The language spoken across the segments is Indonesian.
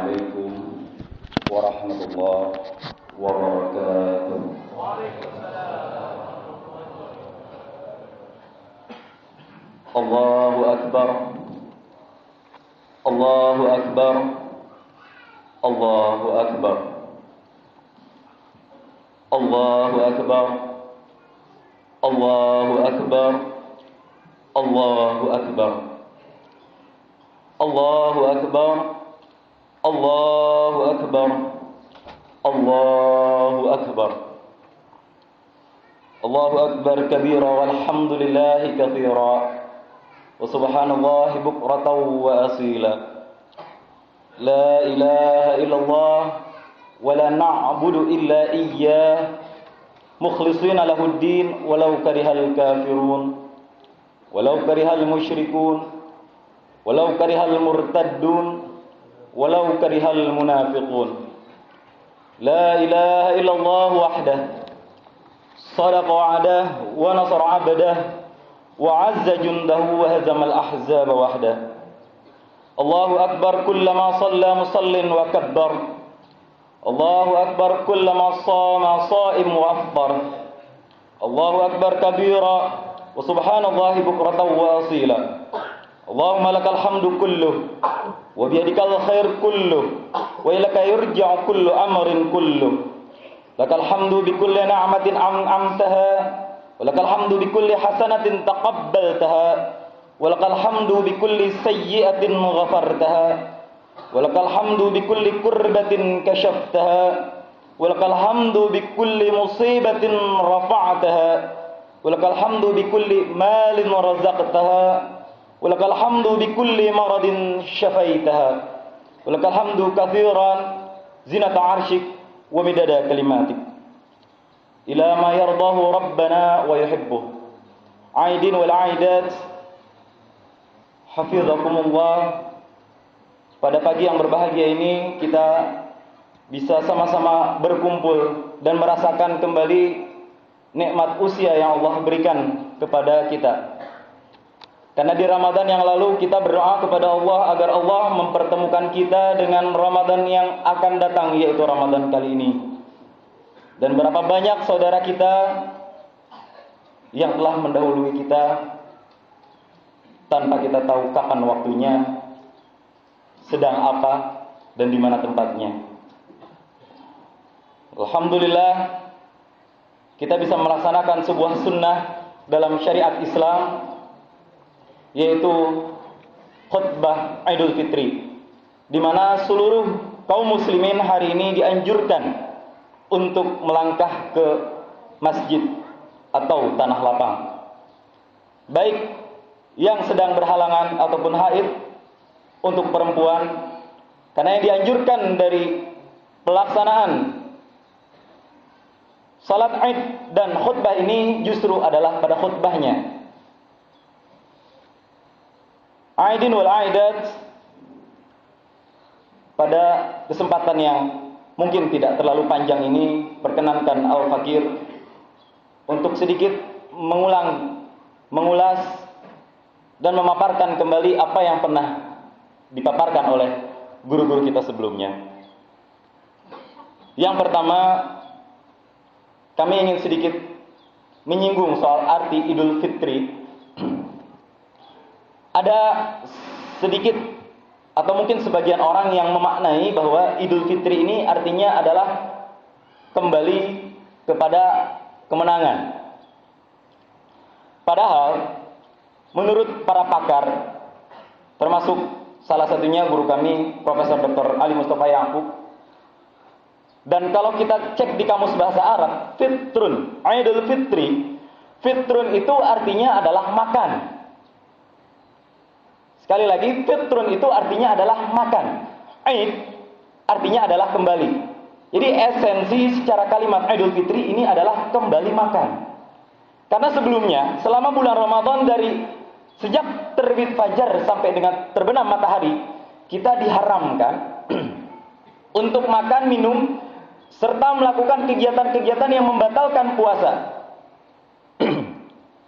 عليكم ورحمة الله وبركاته. الله أكبر الله أكبر الله أكبر الله أكبر الله أكبر الله أكبر الله أكبر الله أكبر الله أكبر الله أكبر كبيرا والحمد لله كثيرا وسبحان الله بكرة وأصيلا لا إله إلا الله ولا نعبد إلا إياه مخلصين له الدين ولو كره الكافرون ولو كره المشركون ولو كره المرتدون ولو كره المنافقون لا إله إلا الله وحده صدق وعده ونصر عبده وعز جنده وهزم الأحزاب وحده الله أكبر كلما صلى مصل وكبر الله أكبر كلما صام صائم وأفطر الله أكبر كبيرا وسبحان الله بكرة وأصيلا اللهم لك الحمد كله وبيدك الخير كله وإليك يرجع كل أمر كله لك الحمد بكل نعمة أنعمتها ولك الحمد بكل حسنة تقبلتها ولك الحمد بكل سيئة غفرتها ولك الحمد بكل كربة كشفتها ولك الحمد بكل مصيبة رفعتها ولك الحمد بكل مال رزقتها ولك الحمد بكل مرض شفيتها ولك الحمد كثيرا زنة عرشك ومداد كلماتك إلى ما يرضاه ربنا ويحبه عائدين والعائدات حفظكم-الله. Pada pagi yang berbahagia ini kita bisa sama-sama berkumpul dan merasakan kembali nikmat usia yang Allah berikan kepada kita. Karena di Ramadan yang lalu kita berdoa kepada Allah agar Allah mempertemukan kita dengan Ramadan yang akan datang, yaitu Ramadan kali ini. Dan berapa banyak saudara kita yang telah mendahului kita tanpa kita tahu kapan waktunya, sedang apa, dan di mana tempatnya. Alhamdulillah, kita bisa melaksanakan sebuah sunnah dalam syariat Islam, yaitu khutbah Idul Fitri, di mana seluruh kaum muslimin hari ini dianjurkan untuk melangkah ke masjid atau tanah lapang, baik yang sedang berhalangan ataupun haid. Untuk perempuan, karena yang dianjurkan dari pelaksanaan salat Id dan khutbah ini justru adalah pada khutbahnya. Aidin wal aidat, pada kesempatan yang mungkin tidak terlalu panjang ini, perkenankan Al-Fakir untuk sedikit mengulas dan memaparkan kembali apa yang pernah dipaparkan oleh guru-guru kita sebelumnya. Yang pertama, kami ingin sedikit menyinggung soal arti Idul Fitri. Ada sedikit atau mungkin sebagian orang yang memaknai bahwa Idul Fitri ini artinya adalah kembali kepada kemenangan. Padahal menurut para pakar, termasuk salah satunya guru kami, Profesor Dr. Ali Mustafa Yaqub. Dan kalau kita cek di kamus bahasa Arab, fitrun, Idul Fitri, fitrun itu artinya adalah makan. Sekali lagi, fitrun itu artinya adalah makan. Id artinya adalah kembali. Jadi esensi secara kalimat Idul Fitri ini adalah kembali makan. Karena sebelumnya, selama bulan Ramadan sejak terbit fajar sampai dengan terbenam matahari, kita diharamkan untuk makan, minum, serta melakukan kegiatan-kegiatan yang membatalkan puasa.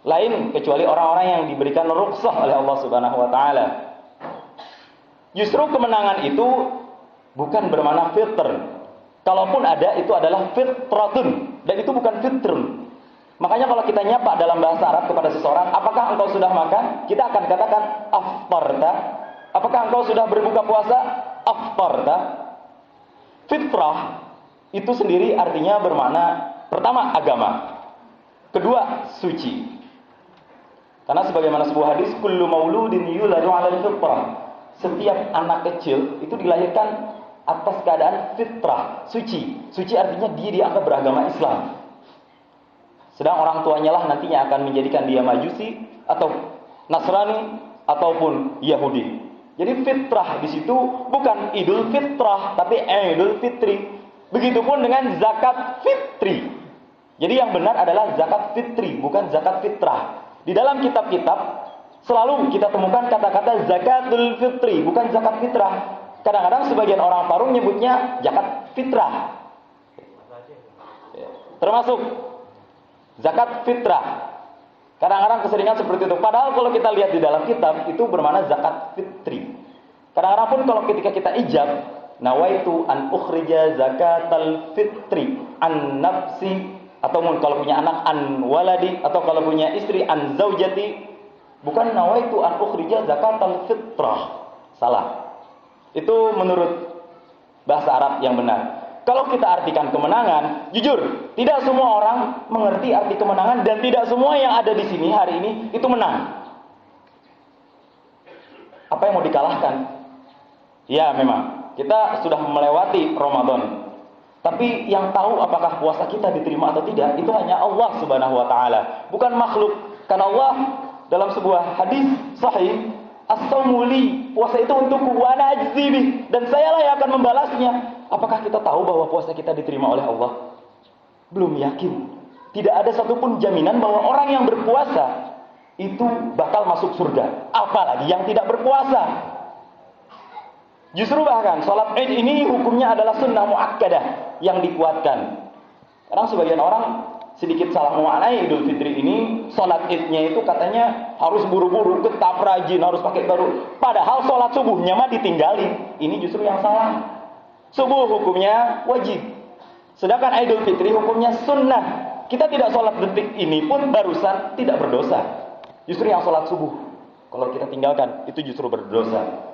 Lain kecuali orang-orang yang diberikan rukhsah oleh Allah Subhanahu wa taala. Justru kemenangan itu bukan bermakna fitr. Kalaupun ada, itu adalah fitratun, dan itu bukan fitrun. Makanya kalau kita nyapa dalam bahasa Arab kepada seseorang, apakah engkau sudah makan? Kita akan katakan aftarta. Apakah engkau sudah berbuka puasa? Aftarta. Fitrah itu sendiri artinya bermakna pertama agama, kedua suci. Karena sebagaimana sebuah hadis, kullu mauludin yuladu 'alal fitrah. Setiap anak kecil itu dilahirkan atas keadaan fitrah, suci. Suci artinya dia dianggap beragama Islam. Sedang orang tuanya lah nantinya akan menjadikan dia Majusi atau Nasrani ataupun Yahudi. Jadi fitrah di situ bukan Idul Fitrah, tapi Idul Fitri. Begitupun dengan zakat fitri. Jadi yang benar adalah zakat fitri, bukan zakat fitrah. Di dalam kitab-kitab selalu kita temukan kata-kata zakatul fitri, bukan zakat fitrah. Kadang-kadang sebagian orang Parung nyebutnya zakat fitrah. Termasuk zakat fitrah. Kadang-kadang keseringan seperti itu. Padahal kalau kita lihat di dalam kitab, itu bermakna zakat fitri. Kadang-kadang pun kalau ketika kita ijab, nawaitu an ukhrija zakatal fitri an nafsi, atau kalau punya anak an waladi, atau kalau punya istri an zaujati, bukan nawaitu an ukhrija zakatal fitrah. Salah. Itu menurut bahasa Arab yang benar. Kalau kita artikan kemenangan, jujur, tidak semua orang mengerti arti kemenangan, dan tidak semua yang ada di sini hari ini itu menang. Apa yang mau dikalahkan? Ya, memang kita sudah melewati Ramadan. Tapi yang tahu apakah puasa kita diterima atau tidak, itu hanya Allah Subhanahu wa taala, bukan makhluk. Karena Allah dalam sebuah hadis sahih, as-saumu li, puasa itu untukku, wa ana ajzi bih, dan sayalah yang akan membalasnya. Apakah kita tahu bahwa puasa kita diterima oleh Allah? Belum yakin. Tidak ada satupun jaminan bahwa orang yang berpuasa itu bakal masuk surga, apalagi yang tidak berpuasa. Justru bahkan sholat Id ini hukumnya adalah sunnah muakkadah yang dikuatkan. Karena sebagian orang sedikit salah memaknai Idul Fitri ini, sholat Idnya itu katanya harus buru-buru, tetap rajin, harus pakai baru. Padahal sholat subuhnya mah ditinggalin. Ini justru yang salah. Subuh hukumnya wajib, sedangkan Idul Fitri hukumnya sunnah. Kita tidak sholat detik ini pun barusan tidak berdosa. Justru yang sholat subuh, kalau kita tinggalkan, itu justru berdosa.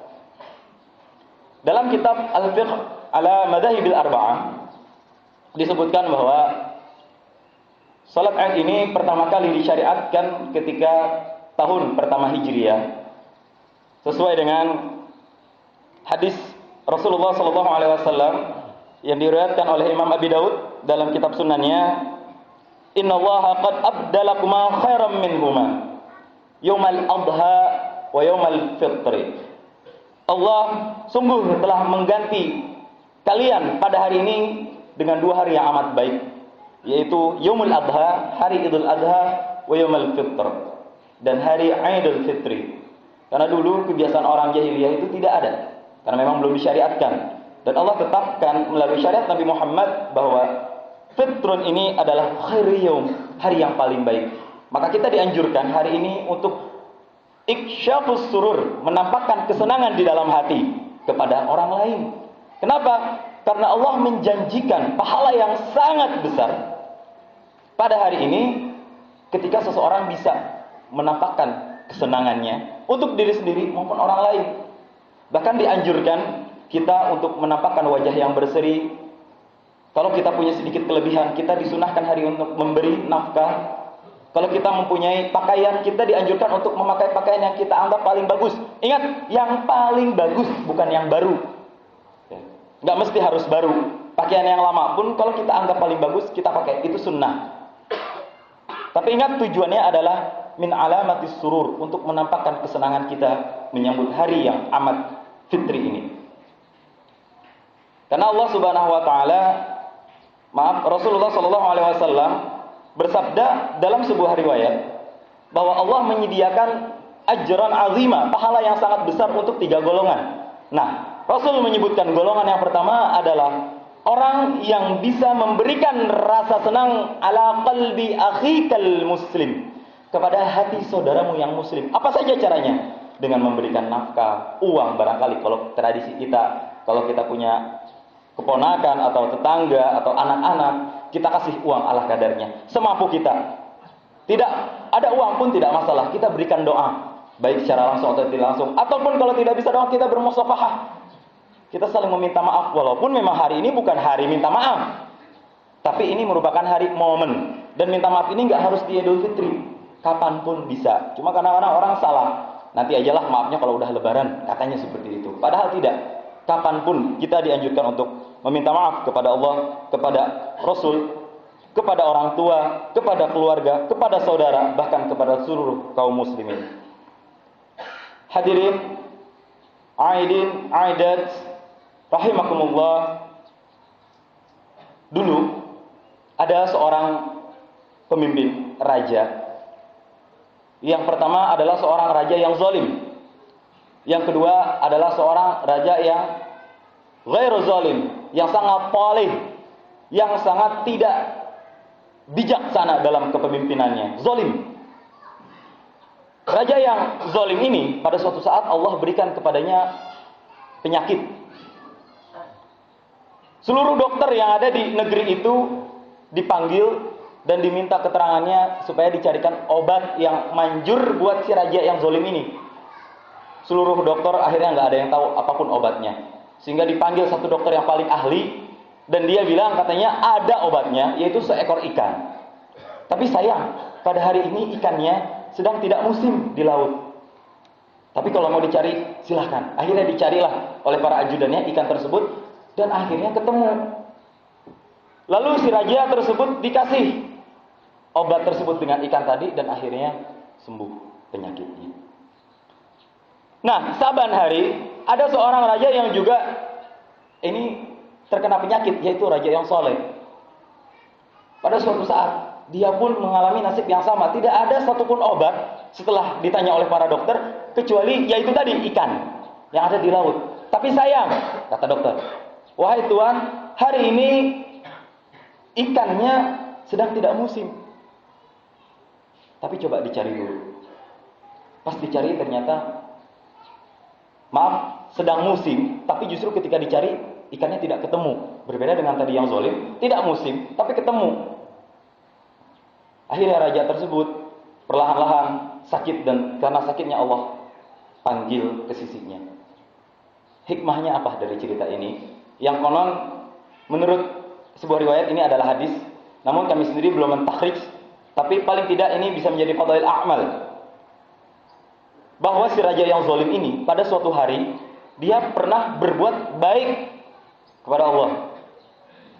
Dalam kitab Al-Fiqh ala Madhahibil Arba'ah disebutkan bahwa sholat Id ini pertama kali disyariatkan ketika tahun pertama Hijriah, sesuai dengan hadis Rasulullah SAW yang diriwayatkan oleh Imam Abi Daud dalam kitab sunannya, innallaha qad abdalakuma khairam minhuma yaumal adha wa yaumal fitri. Allah sungguh telah mengganti kalian pada hari ini dengan dua hari yang amat baik, yaitu yaumul adha, hari Idul Adha, wa yaumul fitr, dan hari Idul Fitri. Karena dulu kebiasaan orang jahiliyah itu tidak ada, karena memang belum disyariatkan. Dan Allah tetapkan melalui syariat Nabi Muhammad bahwa fitrun ini adalah khairul yaum, hari yang paling baik. Maka kita dianjurkan hari ini untuk iksyafus surur, menampakkan kesenangan di dalam hati kepada orang lain. Kenapa? Karena Allah menjanjikan pahala yang sangat besar pada hari ini ketika seseorang bisa menampakkan kesenangannya untuk diri sendiri maupun orang lain. Bahkan dianjurkan kita untuk menampakkan wajah yang berseri. Kalau kita punya sedikit kelebihan, kita disunahkan hari untuk memberi nafkah. Kalau kita mempunyai pakaian, kita dianjurkan untuk memakai pakaian yang kita anggap paling bagus. Ingat, yang paling bagus, bukan yang baru. Nggak mesti harus baru. Pakaian yang lama pun kalau kita anggap paling bagus, kita pakai. Itu sunnah. Tapi ingat, tujuannya adalah min alamatis surur, untuk menampakkan kesenangan kita menyambut hari yang amat fitri ini. Karena Allah Subhanahu wa taala, Rasulullah sallallahu alaihi wasallam bersabda dalam sebuah riwayat bahwa Allah menyediakan ajran azima, pahala yang sangat besar untuk 3 golongan. Nah, Rasul menyebutkan golongan yang pertama adalah orang yang bisa memberikan rasa senang ala qalbi akhikal muslim, kepada hati saudaramu yang muslim. Apa saja caranya? dengan memberikan nafkah, uang barangkali kalau tradisi kita, kalau kita punya keponakan atau tetangga atau anak-anak, kita kasih uang ala kadarnya, semampu kita. Tidak ada uang pun tidak masalah, kita berikan doa, baik secara langsung atau tidak langsung. Ataupun kalau tidak bisa doa, kita bermusafahah. Kita saling meminta maaf, walaupun memang hari ini bukan hari minta maaf, tapi ini merupakan hari momen. Dan minta maaf ini nggak harus di Idul Fitri, kapanpun bisa. Cuma kadang-kadang orang salah, nanti ajalah maafnya kalau udah lebaran, katanya seperti itu. Padahal tidak, kapanpun kita dianjurkan untuk meminta maaf kepada Allah, kepada Rasul, kepada orang tua, kepada keluarga, kepada saudara, bahkan kepada seluruh kaum muslimin. Hadirin, aidin, aidat, rahimakumullah. Dulu ada seorang pemimpin raja. Yang pertama adalah seorang raja yang zalim. Yang kedua adalah seorang raja yang ghairu zalim, yang sangat polih, yang sangat tidak bijaksana dalam kepemimpinannya, zalim. Raja yang zalim ini pada suatu saat Allah berikan kepadanya penyakit. Seluruh dokter yang ada di negeri itu dipanggil dan diminta keterangannya supaya dicarikan obat yang manjur buat si raja yang zalim ini. Seluruh dokter akhirnya nggak ada yang tahu apapun obatnya. Sehingga dipanggil satu dokter yang paling ahli dan dia bilang katanya ada obatnya, yaitu seekor ikan. Tapi sayang, pada hari ini ikannya sedang tidak musim di laut. Tapi kalau mau dicari silahkan. Akhirnya dicarilah oleh para ajudannya ikan tersebut dan akhirnya ketemu. Lalu si raja tersebut dikasih obat tersebut dengan ikan tadi dan akhirnya sembuh penyakitnya. Nah, saban hari ada seorang raja yang juga ini terkena penyakit, yaitu raja yang soleh. Pada suatu saat dia pun mengalami nasib yang sama. Tidak ada satupun obat setelah ditanya oleh para dokter kecuali yaitu tadi ikan yang ada di laut. Tapi sayang, kata dokter, wahai Tuan, hari ini ikannya sedang tidak musim. Tapi coba dicari dulu. Pas dicari ternyata, maaf, sedang musim, tapi justru ketika dicari ikannya tidak ketemu. Berbeda dengan tadi yang zalim, tidak musim, tapi ketemu. Akhirnya raja tersebut perlahan-lahan sakit dan karena sakitnya Allah panggil ke sisinya. Hikmahnya apa dari cerita ini? Yang konon menurut sebuah riwayat ini adalah hadis, namun kami sendiri belum mentakhrij, tapi paling tidak ini bisa menjadi fadail a'mal. Bahwa si raja yang zalim ini pada suatu hari dia pernah berbuat baik kepada Allah,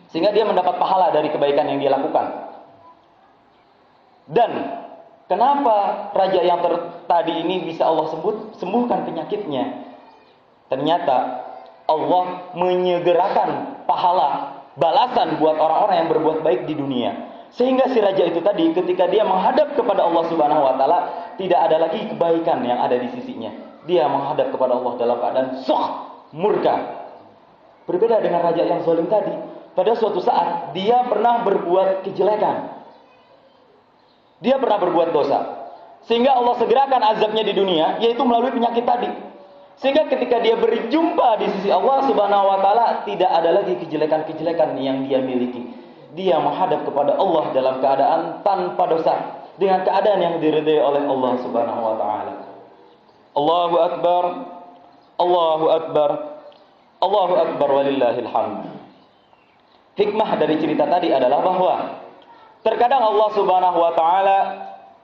sehingga dia mendapat pahala dari kebaikan yang dia lakukan. Dan kenapa raja yang tadi ini bisa Allah sembuhkan penyakitnya? Ternyata Allah menyegerakan pahala balasan buat orang-orang yang berbuat baik di dunia. Sehingga si raja itu tadi ketika dia menghadap kepada Allah Subhanahu wa taala, tidak ada lagi kebaikan yang ada di sisinya. Dia menghadap kepada Allah dalam keadaan murka. Berbeda dengan raja yang zalim tadi. Pada suatu saat dia pernah berbuat kejelekan. Dia pernah berbuat dosa. Sehingga Allah segerakan azabnya di dunia, yaitu melalui penyakit tadi. Sehingga ketika dia berjumpa di sisi Allah Subhanahu wa taala, tidak ada lagi kejelekan-kejelekan yang dia miliki. Dia menghadap kepada Allah dalam keadaan tanpa dosa, dengan keadaan yang diridai oleh Allah Subhanahu wa taala. Allahu akbar. Allahu akbar. Allahu akbar walillahil hamd. Hikmah dari cerita tadi adalah bahwa terkadang Allah Subhanahu wa taala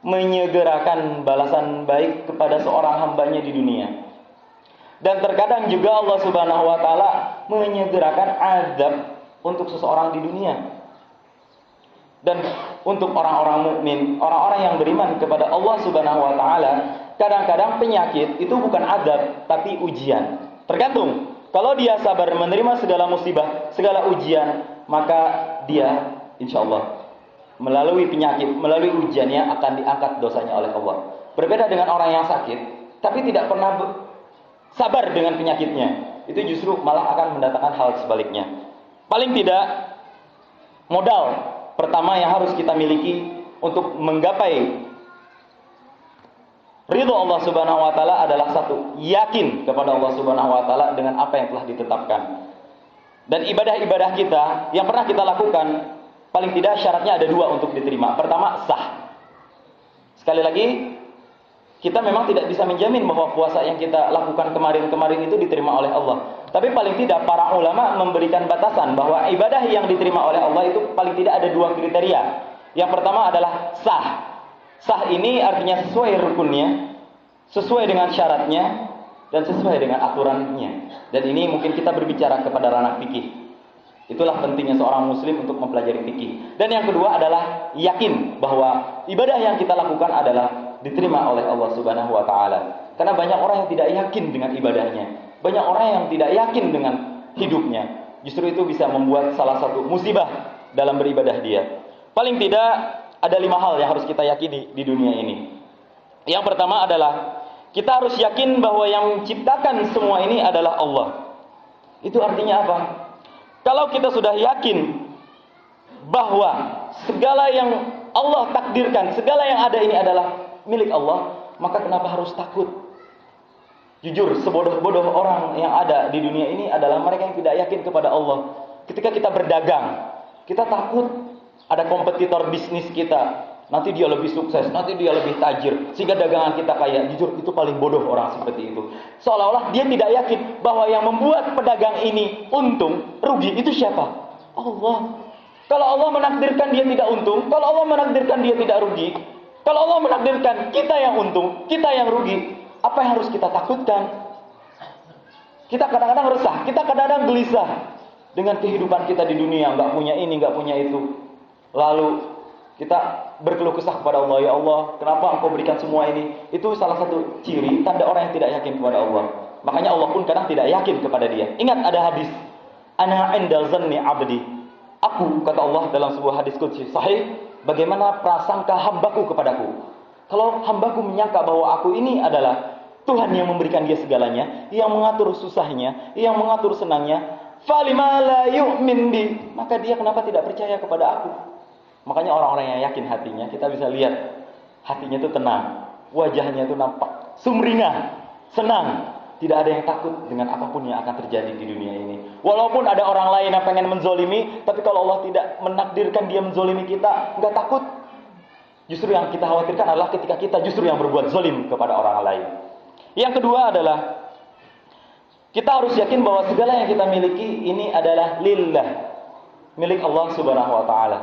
menyegerakan balasan baik kepada seorang hambanya di dunia. Dan terkadang juga Allah Subhanahu wa taala menyegerakan azab untuk seseorang di dunia. Dan untuk orang-orang mukmin, orang-orang yang beriman kepada Allah Subhanahu wa taala, kadang-kadang penyakit itu bukan azab tapi ujian. Tergantung. Kalau dia sabar menerima segala musibah, segala ujian, maka dia insyaallah melalui penyakit, melalui ujiannya akan diangkat dosanya oleh Allah. Berbeda dengan orang yang sakit, tapi tidak pernah sabar dengan penyakitnya. Itu justru malah akan mendatangkan hal sebaliknya. Paling tidak, modal pertama yang harus kita miliki untuk menggapai Ridho Allah Subhanahu wa taala adalah satu, yakin kepada Allah Subhanahu wa taala dengan apa yang telah ditetapkan. Dan ibadah-ibadah kita yang pernah kita lakukan, paling tidak syaratnya ada dua untuk diterima. Pertama, sah. Sekali lagi, kita memang tidak bisa menjamin bahwa puasa yang kita lakukan kemarin-kemarin itu diterima oleh Allah. Tapi paling tidak para ulama memberikan batasan bahwa ibadah yang diterima oleh Allah itu paling tidak ada dua kriteria. Yang pertama adalah sah. Sah ini artinya sesuai rukunnya, sesuai dengan syaratnya, dan sesuai dengan aturannya. Dan ini mungkin kita berbicara kepada ranah fikih. Itulah pentingnya seorang muslim untuk mempelajari fikih. Dan yang kedua adalah yakin bahwa ibadah yang kita lakukan adalah diterima oleh Allah Subhanahu wa taala. Karena banyak orang yang tidak yakin dengan ibadahnya. Banyak orang yang tidak yakin dengan hidupnya. Justru itu bisa membuat salah satu musibah dalam beribadah dia. Paling tidak ada 5 hal yang harus kita yakini di dunia ini. Yang pertama adalah kita harus yakin bahwa yang menciptakan semua ini adalah Allah. Itu artinya apa? Kalau kita sudah yakin bahwa segala yang Allah takdirkan, segala yang ada ini adalah milik Allah, maka kenapa harus takut? Jujur, sebodoh-bodoh orang yang ada di dunia ini adalah mereka yang tidak yakin kepada Allah. Ketika kita berdagang, kita takut ada kompetitor bisnis kita. Nanti dia lebih sukses, nanti dia lebih tajir, sehingga dagangan kita kaya. Jujur, itu paling bodoh orang seperti itu. Seolah-olah dia tidak yakin bahwa yang membuat pedagang ini untung, rugi, itu siapa? Allah. Kalau Allah menakdirkan dia tidak untung, kalau Allah menakdirkan dia tidak rugi, kalau Allah menakdirkan kita yang untung, kita yang rugi, apa yang harus kita takutkan? Kita kadang-kadang resah, kita kadang-kadang gelisah dengan kehidupan kita di dunia, nggak punya ini, nggak punya itu. Lalu kita berkeluh kesah kepada Allah, ya Allah, kenapa Engkau berikan semua ini? Itu salah satu ciri tanda orang yang tidak yakin kepada Allah. Makanya Allah pun kadang tidak yakin kepada dia. Ingat ada hadis, ana 'inda zanni 'abdi. Aku, kata Allah dalam sebuah hadis qudsi sahih, bagaimana prasangka hambaku kepadaku. Kalau hambaku menyangka bahwa aku ini adalah Tuhan yang memberikan dia segalanya, yang mengatur susahnya, yang mengatur senangnya, falima la yu'min bi, maka dia kenapa tidak percaya kepada aku? Makanya orang-orang yang yakin hatinya, kita bisa lihat hatinya itu tenang, wajahnya itu nampak sumringah, senang, tidak ada yang takut dengan apapun yang akan terjadi di dunia ini. Walaupun ada orang lain yang pengen menzolimi, tapi kalau Allah tidak menakdirkan dia menzolimi kita, nggak takut. Justru yang kita khawatirkan adalah ketika kita justru yang berbuat zolim kepada orang lain. Yang kedua adalah kita harus yakin bahwa segala yang kita miliki ini adalah lillah, milik Allah Subhanahu wa taala.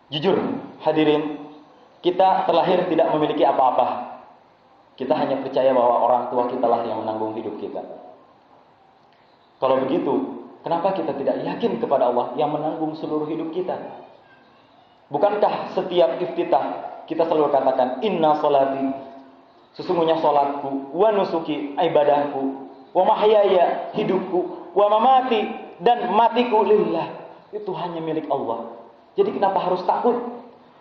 Jujur, hadirin, kita terlahir tidak memiliki apa-apa. Kita hanya percaya bahwa orang tua kita lah yang menanggung hidup kita. Kalau begitu, kenapa kita tidak yakin kepada Allah yang menanggung seluruh hidup kita? Bukankah setiap iftitah kita selalu katakan, inna sholati, sesungguhnya sholatku, wa nusuki, ibadahku, wa mahyaya, hidupku, wa mamati, dan matiku lillah. Itu hanya milik Allah. Jadi kenapa harus takut?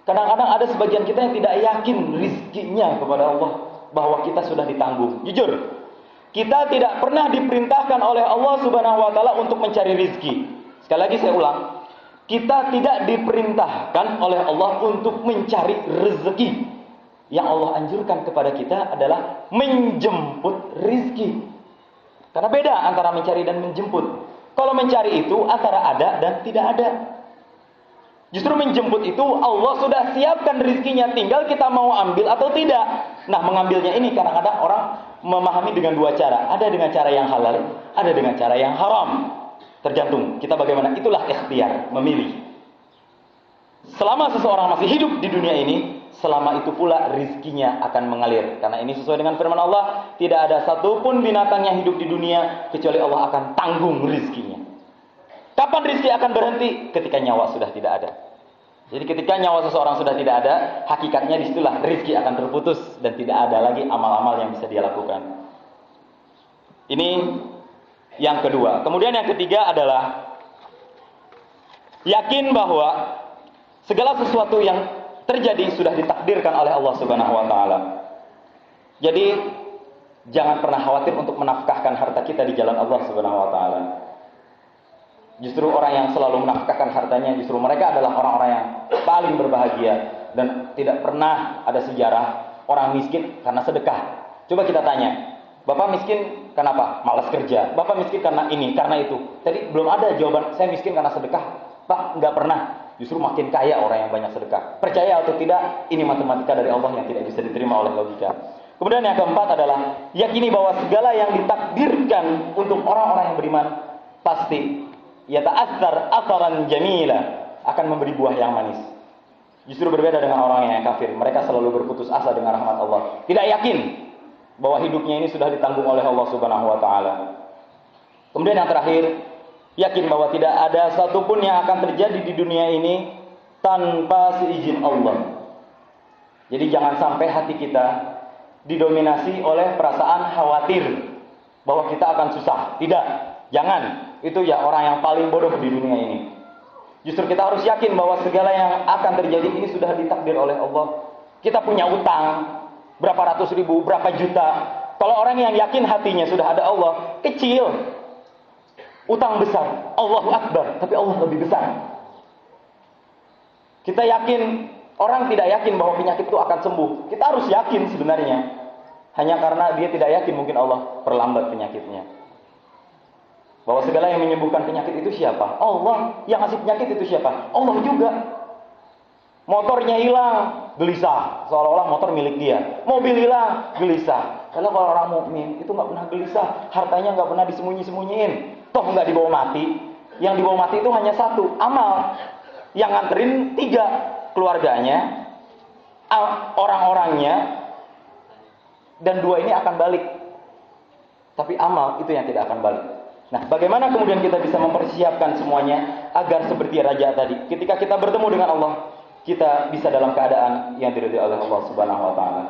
Kadang-kadang ada sebagian kita yang tidak yakin rizkinya kepada Allah, bahwa kita sudah ditanggung. Jujur, kita tidak pernah diperintahkan oleh Allah Subhanahu wa taala untuk mencari rizki. Sekali lagi saya ulang, kita tidak diperintahkan oleh Allah untuk mencari rezeki. Yang Allah anjurkan kepada kita adalah menjemput rizki. Karena beda antara mencari dan menjemput. Kalau mencari itu antara ada dan tidak ada. Justru menjemput itu Allah sudah siapkan rizkinya, tinggal kita mau ambil atau tidak. Nah, mengambilnya ini kadang-kadang orang memahami dengan dua cara. Ada dengan cara yang halal, ada dengan cara yang haram. Tergantung kita bagaimana. Itulah ikhtiar, memilih. Selama seseorang masih hidup di dunia ini, selama itu pula rizkinya akan mengalir. Karena ini sesuai dengan firman Allah, tidak ada satupun binatang yang hidup di dunia kecuali Allah akan tanggung rizkinya. Kapan rizki akan berhenti? Ketika nyawa sudah tidak ada. Jadi ketika nyawa seseorang sudah tidak ada, hakikatnya disitulah rizki akan terputus dan tidak ada lagi amal-amal yang bisa dia lakukan. Ini yang kedua. Kemudian yang ketiga adalah yakin bahwa segala sesuatu yang terjadi sudah ditakdirkan oleh Allah Subhanahu wa taala. Jadi jangan pernah khawatir untuk menafkahkan harta kita di jalan Allah Subhanahu wa taala. Justru orang yang selalu menafkahkan hartanya, justru mereka adalah orang-orang yang paling berbahagia. Dan tidak pernah ada sejarah orang miskin karena sedekah. Coba kita tanya, Bapak miskin kenapa? Malas kerja. Bapak miskin karena ini, karena itu. Tadi belum ada jawaban, saya miskin karena sedekah. Pak, nggak pernah. Justru makin kaya orang yang banyak sedekah. Percaya atau tidak, ini matematika dari Allah yang tidak bisa diterima oleh logika. Kemudian yang keempat adalah yakini bahwa segala yang ditakdirkan untuk orang-orang yang beriman pasti yata'athar atharan jamila, akan memberi buah yang manis. Justru berbeda dengan orang yang kafir. Mereka selalu berputus asa dengan rahmat Allah. Tidak yakin bahwa hidupnya ini sudah ditanggung oleh Allah Subhanahu wa taala. Kemudian yang terakhir, yakin bahwa tidak ada satupun yang akan terjadi di dunia ini tanpa seizin Allah. Jadi jangan sampai hati kita didominasi oleh perasaan khawatir bahwa kita akan susah. Tidak, jangan. Itu ya orang yang paling bodoh di dunia ini. Justru kita harus yakin bahwa segala yang akan terjadi ini sudah ditakdir oleh Allah. Kita punya utang berapa ratus ribu, berapa juta. Kalau orang yang yakin hatinya sudah ada Allah, kecil. Utang besar, Allahu Akbar, tapi Allah lebih besar. Kita yakin, orang tidak yakin bahwa penyakit itu akan sembuh. Kita harus yakin sebenarnya. Hanya karena dia tidak yakin mungkin Allah perlambat penyakitnya. Bahwa segala yang menyembuhkan penyakit itu siapa? Allah. Yang ngasih penyakit itu siapa? Allah juga. Motornya hilang, gelisah. Seolah-olah motor milik dia. Mobil hilang, gelisah. Kalau orang mukmin itu nggak pernah gelisah. Hartanya nggak pernah disembunyi-sembunyiin. Toh nggak dibawa mati. Yang dibawa mati itu hanya satu, amal. Yang nganterin 3, keluarganya, orang-orangnya, dan 2 ini akan balik. Tapi amal itu yang tidak akan balik. Nah, bagaimana kemudian kita bisa mempersiapkan semuanya agar seperti raja tadi, ketika kita bertemu dengan Allah, kita bisa dalam keadaan yang diridhai oleh Allah Subhanahu wa taala.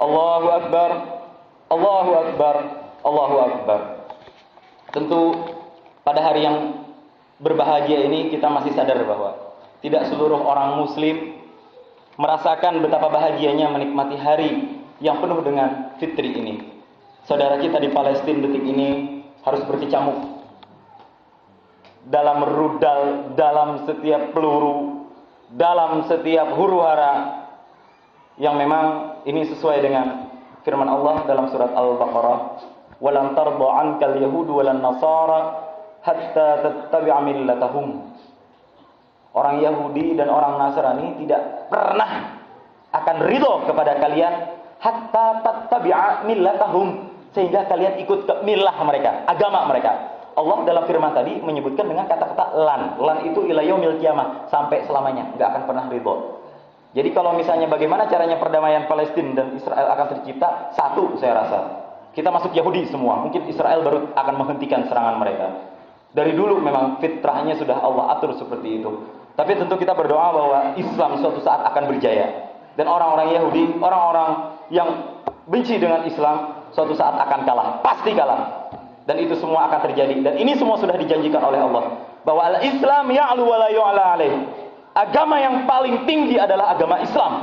Allahu Akbar. Allahu Akbar. Allahu Akbar. Tentu pada hari yang berbahagia ini kita masih sadar bahwa tidak seluruh orang muslim merasakan betapa bahagianya menikmati hari yang penuh dengan fitri ini. Saudara kita di Palestina detik ini harus berkecamuk dalam rudal, dalam setiap peluru, dalam setiap huru-hara, yang memang ini sesuai dengan firman Allah dalam surat Al-Baqarah, "Walan tarda 'ankal yahudu walan nasara hatta tattabi'a millatahum." Orang Yahudi dan orang Nasrani tidak pernah akan ridho kepada kalian hatta tattabi'a millatahum, sehingga kalian ikut ke milah mereka, agama mereka. Allah dalam firman tadi menyebutkan dengan kata-kata lan. Lan itu ila yaumil qiyamah, sampai selamanya, enggak akan pernah ridho. Jadi kalau misalnya bagaimana caranya perdamaian Palestina dan Israel akan tercipta? Satu, saya rasa kita masuk Yahudi semua. Mungkin Israel baru akan menghentikan serangan mereka. Dari dulu memang fitrahnya sudah Allah atur seperti itu. Tapi tentu kita berdoa bahwa Islam suatu saat akan berjaya. Dan orang-orang Yahudi, orang-orang yang benci dengan Islam, suatu saat akan kalah. Pasti kalah. Dan itu semua akan terjadi. Dan ini semua sudah dijanjikan oleh Allah. Bahwa al-Islam ya'lu wa la yu'la alaih. Agama yang paling tinggi adalah agama Islam.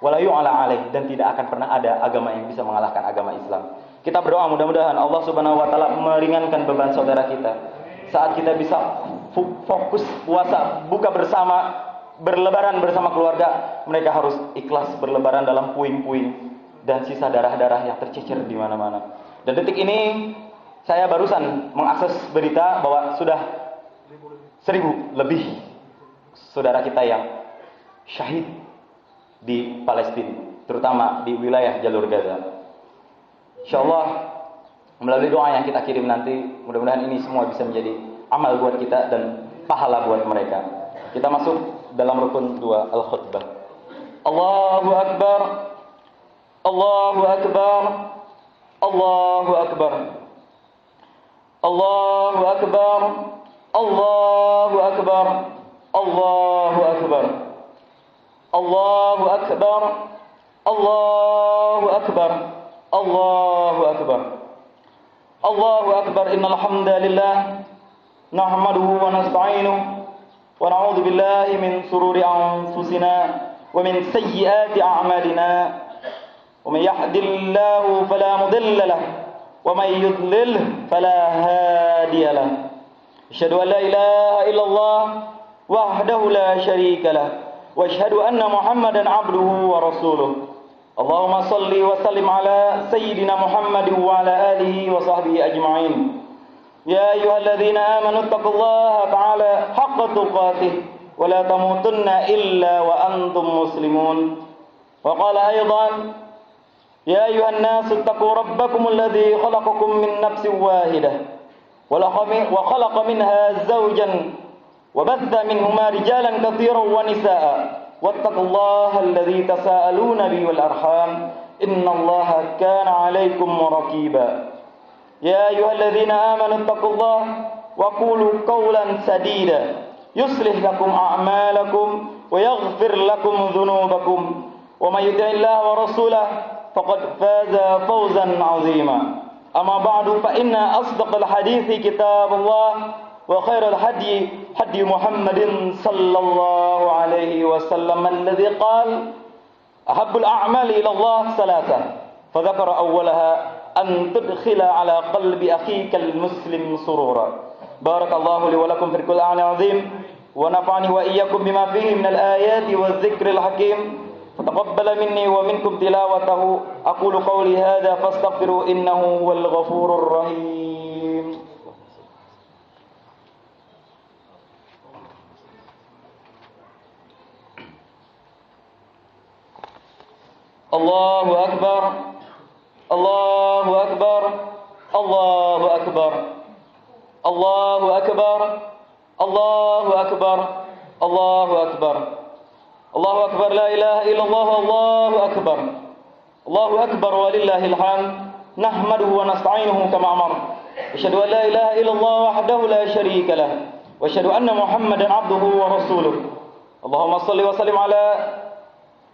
Wa la yu'la alaih. Dan tidak akan pernah ada agama yang bisa mengalahkan agama Islam. Kita berdoa mudah-mudahan Allah Subhanahu wa taala meringankan beban saudara kita. Saat kita bisa fokus puasa, buka bersama, berlebaran bersama keluarga, mereka harus ikhlas berlebaran dalam puing-puing dan sisa darah-darah yang tercecer di mana-mana. Dan detik ini saya barusan mengakses berita bahwa sudah 1000 lebih saudara kita yang syahid di Palestina, terutama di wilayah jalur Gaza. Insyaallah melalui doa yang kita kirim nanti, mudah-mudahan ini semua bisa menjadi amal buat kita dan pahala buat mereka. Kita masuk dalam rukun 2 al-khutbah. Allahu Akbar. Allahu Akbar. Allahu Akbar. Allahu Akbar. Allahu Akbar. Allahu Akbar. Allahu Akbar. Allahu Akbar. Allahu Akbar. Allahu Akbar. Innal hamdalillah nahmaduhu wa nasta'inuhu wa na'udzu billahi min shururi anfusina wa min sayyiati a'malina. Wa may yahdihillahu fala mudilla lahu wa may yudlil fala hadiya lahu. Asyhadu an la ilaha illallah wahdahu la syarika lahu wa asyhadu anna Muhammadan 'abduhu wa rasuluh. اللهم صل وسلم على سيدنا محمد وعلى آله وصحبه أجمعين. يا أيها الذين آمنوا اتقوا الله تعالى حق تقاته ولا تموتن إلا وأنتم مسلمون. وقال أيضا: يا أيها الناس اتقوا ربكم الذي خلقكم من نفس واحدة وخلق منها زوجا وبث منهما رجالا كثيرا ونساء واتقوا الله الذي تساءلون به والأرحام إن الله كان عليكم رقيبا. يا أيها الذين آمنوا اتقوا الله وقولوا قولا سديدا يصلح لكم أعمالكم ويغفر لكم ذنوبكم ومن يطع الله ورسوله فقد فاز فوزا عظيما. أما بعد فإن أصدق الحديث كتاب الله وخير الهدي هدي محمد صلى الله عليه وسلم الذي قال: أحب الأعمال إلى الله ثلاثة، فذكر أولها أن تدخل على قلب أخيك المسلم سرورا. بارك الله لي ولكم في القرآن العظيم ونفعني وإياكم بما فيه من الآيات والذكر الحكيم، فتقبل مني ومنكم تلاوته. أقول قولي هذا فاستغفروا إنه هو الغفور الرحيم. الله أكبر الله أكبر الله أكبر الله أكبر الله أكبر الله أكبر الله أكبر لا إله إلا الله الله أكبر الله أكبر ولله الحمد نحمده ونستعينه كما أمر. أشهد أن لا إله إلا الله وحده لا شريك له وأشهد أن محمدا عبده ورسوله. اللهم صل وسلم على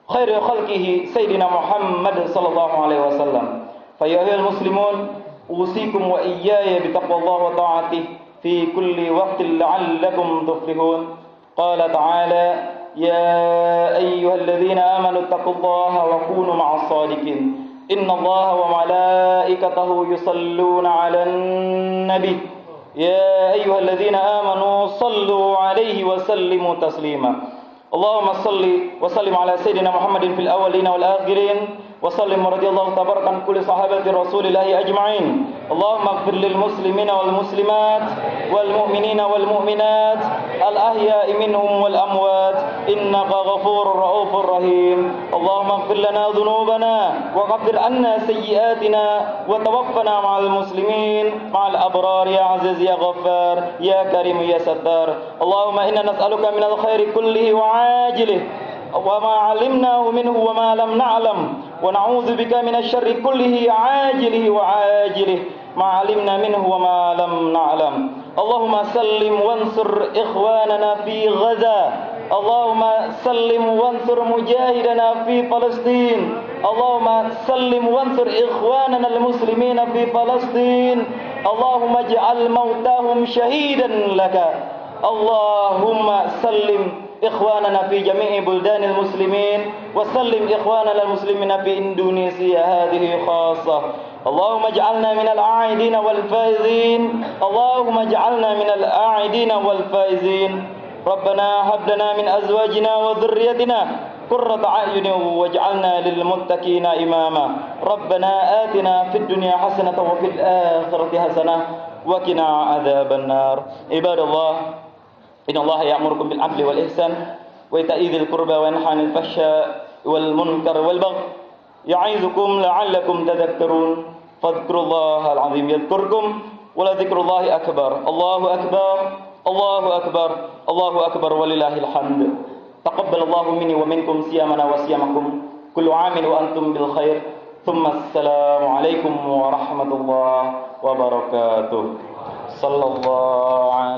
خير خلقه سيدنا محمد صلى الله عليه وسلم. فيا أيها المسلمون أوصيكم وإياي بتقوى الله وطاعته في كل وقت لعلكم تفلحون. قال تعالى: يا أيها الذين آمنوا اتقوا الله وكونوا مع الصادقين إن الله وملائكته يصلون على النبي يا أيها الذين آمنوا صلوا عليه وسلموا تسليما. اللهم صل وسلم على سيدنا محمد في الأولين والآخرين وسلم ورضي الله تبارك عن كل صحابة رسول الله أجمعين. اللهم اغفر للمسلمين والمسلمات والمؤمنين والمؤمنات الأحياء منهم والأموات إنك غفور رؤوف رحيم. اللهم اغفر لنا ذنوبنا وغفر عنا سيئاتنا وتوفنا مع المسلمين مع الأبرار يا عزيز يا غفار يا كريم يا ستار. اللهم إنا نسألك من الخير كله وعاجله وما علمناه منه وما لم نعلم ونعوذ بك من الشر كله عاجله وعاجله ما علمنا منه وما لم نعلم. اللهم سلم وانصر إخواننا في غزة. اللهم سلم وانصر مجاهدنا في فلسطين. اللهم سلم وانصر إخواننا المسلمين في فلسطين. اللهم اجعل موتاهم شهيدا لك. اللهم سلم إخواننا في جميع بلدان المسلمين وسلم إخواننا المسلمين في إندونيسيا هذه خاصة. اللهم اجعلنا من الأعيدين والفائزين. اللهم اجعلنا من الأعيدين والفائزين. ربنا هب لنا من أزواجنا وذريتنا قرة أعين واجعلنا للمتقين إماما. ربنا آتنا في الدنيا حسنة وفي الآخرة حسنة وقنا عذاب النار. عباد الله إن الله يأمركم بالعدل والإحسان وإيتاء ذي القربى وينهى عن الفحشاء والمنكر والبغي يعظكم لعلكم تذكرون. فاذكروا الله العظيم يذكركم ولذكر الله أكبر. الله أكبر الله أكبر الله أكبر ولله الحمد. تقبل الله مني ومنكم صيامنا وصيامكم كل عام وأنتم بالخير. ثم السلام عليكم ورحمة الله وبركاته. صلى الله عليه